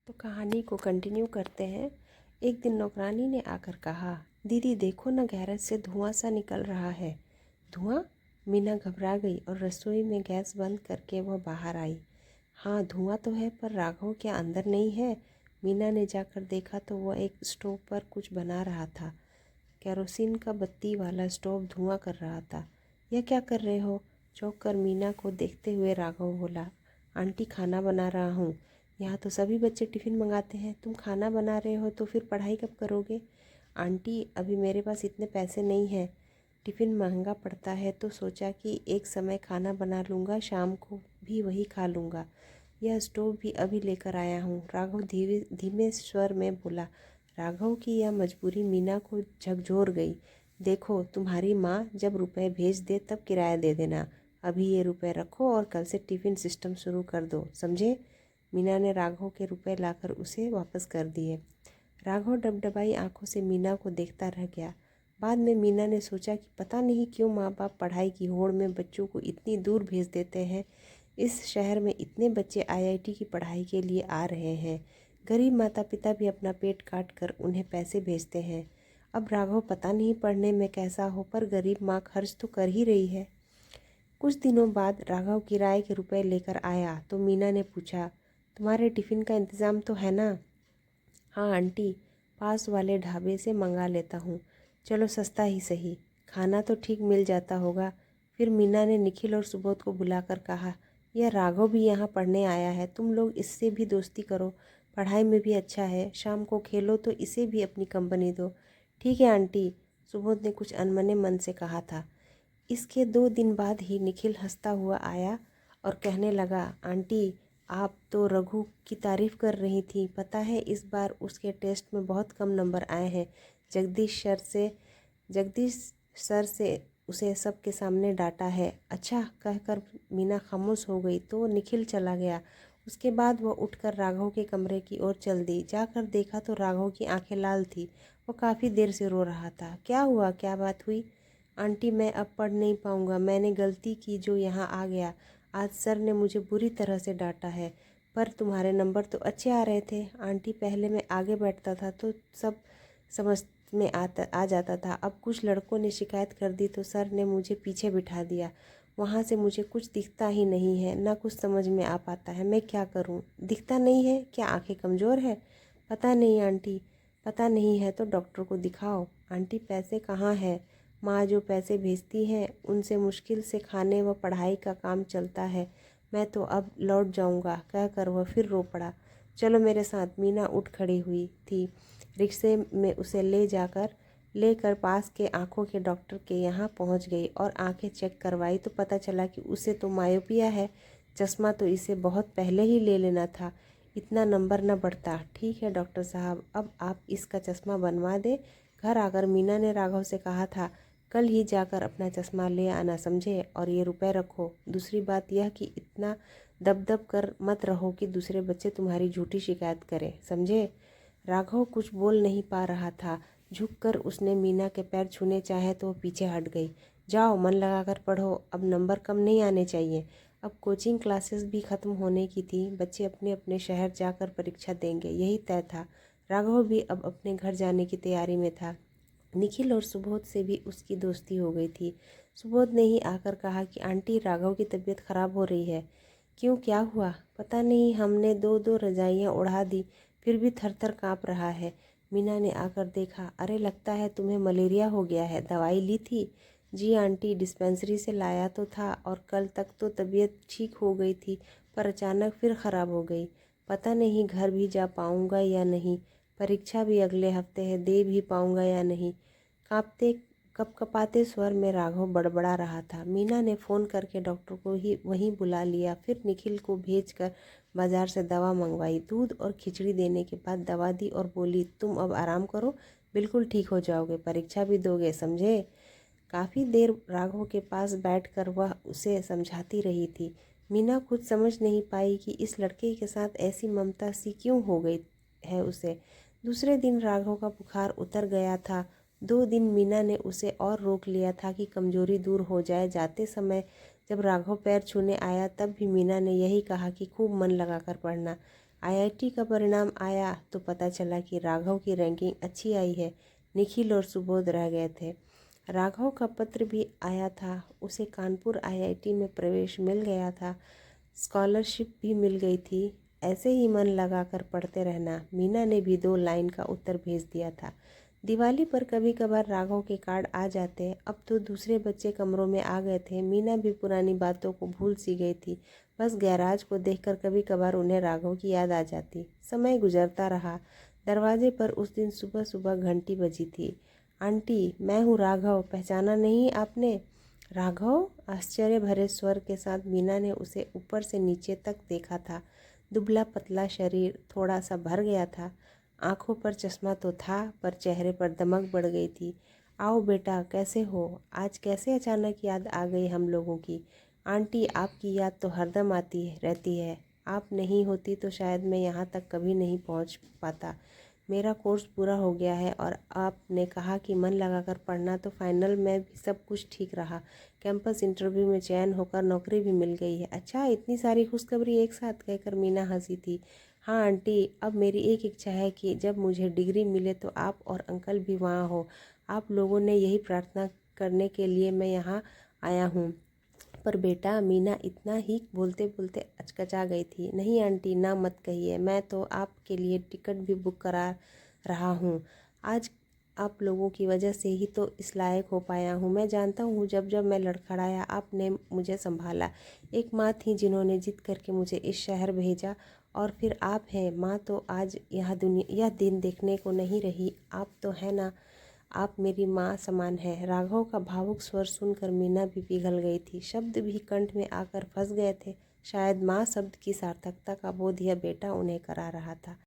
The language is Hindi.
तो कहानी को कंटिन्यू करते हैं। एक दिन नौकरानी ने आकर कहा, दीदी देखो ना, गैरेज से धुआं सा निकल रहा है। धुआं? मीना घबरा गई और रसोई में गैस बंद करके वह बाहर आई। हाँ, धुआं तो है, पर राघव क्या अंदर नहीं है? मीना ने जाकर देखा तो वह एक स्टोव पर कुछ बना रहा था। केरोसिन का बत्ती वाला स्टोव धुआं कर रहा था। यह क्या कर रहे हो? चौंक कर मीना को देखते हुए राघव बोला, आंटी खाना बना रहा हूँ। यहाँ तो सभी बच्चे टिफ़िन मंगाते हैं, तुम खाना बना रहे हो तो फिर पढ़ाई कब करोगे? आंटी अभी मेरे पास इतने पैसे नहीं हैं, टिफ़िन महंगा पड़ता है, तो सोचा कि एक समय खाना बना लूँगा, शाम को भी वही खा लूँगा। यह स्टोव भी अभी लेकर आया हूँ, राघव धीमे धीमे स्वर में बोला। राघव की यह मजबूरी मीना को झकझोर गई। देखो, तुम्हारी माँ जब रुपए भेज दे तब किराया दे देना। अभी ये रुपए रखो और कल से टिफ़िन सिस्टम शुरू कर दो, समझे? मीना ने राघव के रुपए लाकर उसे वापस कर दिए। राघव डबडबाई आंखों से मीना को देखता रह गया। बाद में मीना ने सोचा कि पता नहीं क्यों माँ बाप पढ़ाई की होड़ में बच्चों को इतनी दूर भेज देते हैं। इस शहर में इतने बच्चे आईआईटी की पढ़ाई के लिए आ रहे हैं। गरीब माता पिता भी अपना पेट काट कर उन्हें पैसे भेजते हैं। अब राघव पता नहीं पढ़ने में कैसा हो, पर गरीब माँ खर्च तो कर ही रही है। कुछ दिनों बाद राघव किराए के रुपए लेकर आया तो मीना ने पूछा, तुम्हारे टिफ़िन का इंतज़ाम तो है ना? हाँ आंटी, पास वाले ढाबे से मंगा लेता हूँ। चलो सस्ता ही सही, खाना तो ठीक मिल जाता होगा। फिर मीना ने निखिल और सुबोध को बुलाकर कहा, यह राघव भी यहाँ पढ़ने आया है, तुम लोग इससे भी दोस्ती करो, पढ़ाई में भी अच्छा है, शाम को खेलो तो इसे भी अपनी कंपनी दो। ठीक है आंटी, सुबोध ने कुछ अनमने मन से कहा था। इसके 2 दिन बाद ही निखिल हंसता हुआ आया और कहने लगा, आंटी आप तो रघु की तारीफ़ कर रही थी, पता है इस बार उसके टेस्ट में बहुत कम नंबर आए हैं। जगदीश सर से उसे सबके सामने डांटा है। अच्छा कहकर मीना खामोश हो गई तो निखिल चला गया। उसके बाद वह उठकर राघव के कमरे की ओर चल दी। जाकर देखा तो राघव की आंखें लाल थी। वो काफ़ी देर से रो रहा था। क्या हुआ, क्या बात हुई? आंटी मैं अब पढ़ नहीं पाऊँगा, मैंने गलती की जो यहाँ आ गया। आज सर ने मुझे बुरी तरह से डांटा है। पर तुम्हारे नंबर तो अच्छे आ रहे थे आंटी, पहले मैं आगे बैठता था तो सब समझ में आ जाता था। अब कुछ लड़कों ने शिकायत कर दी तो सर ने मुझे पीछे बिठा दिया। वहाँ से मुझे कुछ दिखता ही नहीं है, ना कुछ समझ में आ पाता है, मैं क्या करूँ? दिखता नहीं है? क्या आंखें कमज़ोर है? पता नहीं आंटी, पता नहीं है तो डॉक्टर को दिखाओ। आंटी पैसे कहाँ है? माँ जो पैसे भेजती हैं उनसे मुश्किल से खाने व पढ़ाई का काम चलता है। मैं तो अब लौट जाऊँगा, कहकर वह फिर रो पड़ा। चलो मेरे साथ, मीना उठ खड़ी हुई थी। रिक्शे में उसे लेकर पास के आँखों के डॉक्टर के यहाँ पहुँच गई और आँखें चेक करवाई तो पता चला कि उसे तो मायोपिया है। चश्मा तो इसे बहुत पहले ही ले लेना था, इतना नंबर न बढ़ता। ठीक है डॉक्टर साहब, अब आप इसका चश्मा बनवा दें। घर आकर मीना ने राघव से कहा था, कल ही जाकर अपना चश्मा ले आना, समझे? और ये रुपए रखो। दूसरी बात यह कि इतना दब कर मत रहो कि दूसरे बच्चे तुम्हारी झूठी शिकायत करें, समझे? राघव कुछ बोल नहीं पा रहा था। झुककर उसने मीना के पैर छूने चाहे तो वो पीछे हट गई। जाओ मन लगाकर पढ़ो, अब नंबर कम नहीं आने चाहिए। अब कोचिंग क्लासेस भी ख़त्म होने की थी, बच्चे अपने अपने शहर जाकर परीक्षा देंगे, यही तय था। राघव भी अब अपने घर जाने की तैयारी में था। निखिल और सुबोध से भी उसकी दोस्ती हो गई थी। सुबोध ने ही आकर कहा कि आंटी राघव की तबीयत खराब हो रही है। क्यों, क्या हुआ? पता नहीं, हमने दो दो रजाइयाँ उड़ा दी फिर भी थर थर काँप रहा है। मीना ने आकर देखा। अरे लगता है तुम्हें मलेरिया हो गया है, दवाई ली थी? जी आंटी, डिस्पेंसरी से लाया तो था और कल तक तो तबीयत ठीक हो गई थी, पर अचानक फिर ख़राब हो गई। पता नहीं घर भी जा पाऊँगा या नहीं, परीक्षा भी अगले हफ्ते है, दे भी पाऊँगा या नहीं। काँपते कपकपाते स्वर में राघव बड़बड़ा रहा था। मीना ने फ़ोन करके डॉक्टर को ही वहीं बुला लिया। फिर निखिल को भेजकर बाज़ार से दवा मंगवाई। दूध और खिचड़ी देने के बाद दवा दी और बोली, तुम अब आराम करो, बिल्कुल ठीक हो जाओगे, परीक्षा भी दोगे, समझे? काफ़ी देर राघव के पास बैठकर वह उसे समझाती रही थी। मीना खुद समझ नहीं पाई कि इस लड़के के साथ ऐसी ममता सी क्यों हो गई है उसे। दूसरे दिन राघव का बुखार उतर गया था। 2 दिन मीना ने उसे और रोक लिया था कि कमज़ोरी दूर हो जाए। जाते समय जब राघव पैर छूने आया तब भी मीना ने यही कहा कि खूब मन लगाकर पढ़ना। आईआईटी का परिणाम आया तो पता चला कि राघव की रैंकिंग अच्छी आई है। निखिल और सुबोध रह गए थे। राघव का पत्र भी आया था, उसे कानपुर आईआईटी में प्रवेश मिल गया था, स्कॉलरशिप भी मिल गई थी। ऐसे ही मन लगाकर पढ़ते रहना। मीना ने भी 2 लाइन का उत्तर भेज दिया था। दिवाली पर कभी कभार राघव के कार्ड आ जाते। अब तो दूसरे बच्चे कमरों में आ गए थे। मीना भी पुरानी बातों को भूल सी गई थी। बस गैराज को देखकर कभी कभार उन्हें राघव की याद आ जाती। समय गुजरता रहा। दरवाजे पर उस दिन सुबह सुबह घंटी बजी थी। आंटी, मैं हूँ राघव, पहचाना नहीं आपने? राघव? आश्चर्य भरे स्वर के साथ मीना ने उसे ऊपर से नीचे तक देखा था। दुबला पतला शरीर थोड़ा सा भर गया था। आंखों पर चश्मा तो था, पर चेहरे पर दमक बढ़ गई थी। आओ बेटा, कैसे हो? आज कैसे अचानक याद आ गई हम लोगों की? आंटी, आपकी याद तो हरदम आती रहती है। आप नहीं होती तो शायद मैं यहाँ तक कभी नहीं पहुँच पाता। मेरा कोर्स पूरा हो गया है और आपने कहा कि मन लगाकर पढ़ना, तो फाइनल में भी सब कुछ ठीक रहा। कैंपस इंटरव्यू में चयन होकर नौकरी भी मिल गई है। अच्छा, इतनी सारी खुशखबरी एक साथ, कहकर मीना हंसी थी। हाँ आंटी, अब मेरी एक इच्छा है कि जब मुझे डिग्री मिले तो आप और अंकल भी वहाँ हो। आप लोगों ने यही प्रार्थना करने के लिए मैं यहाँ आया हूँ। पर बेटा, मीना इतना ही बोलते बोलते अचकचा गई थी। नहीं आंटी, ना मत कहिए, मैं तो आपके लिए टिकट भी बुक करा रहा हूँ। आज आप लोगों की वजह से ही तो इस लायक हो पाया हूँ। मैं जानता हूँ, जब जब मैं लड़खड़ाया आपने मुझे संभाला। एक माँ थी जिन्होंने जिद करके मुझे इस शहर भेजा, और फिर आप हैं माँ। तो आज यह दिन देखने को नहीं रही। आप तो है ना, आप मेरी माँ समान है। राघव का भावुक स्वर सुनकर मीना भी पिघल गई थी। शब्द भी कंठ में आकर फंस गए थे। शायद माँ शब्द की सार्थकता का बोध यह बेटा उन्हें करा रहा था।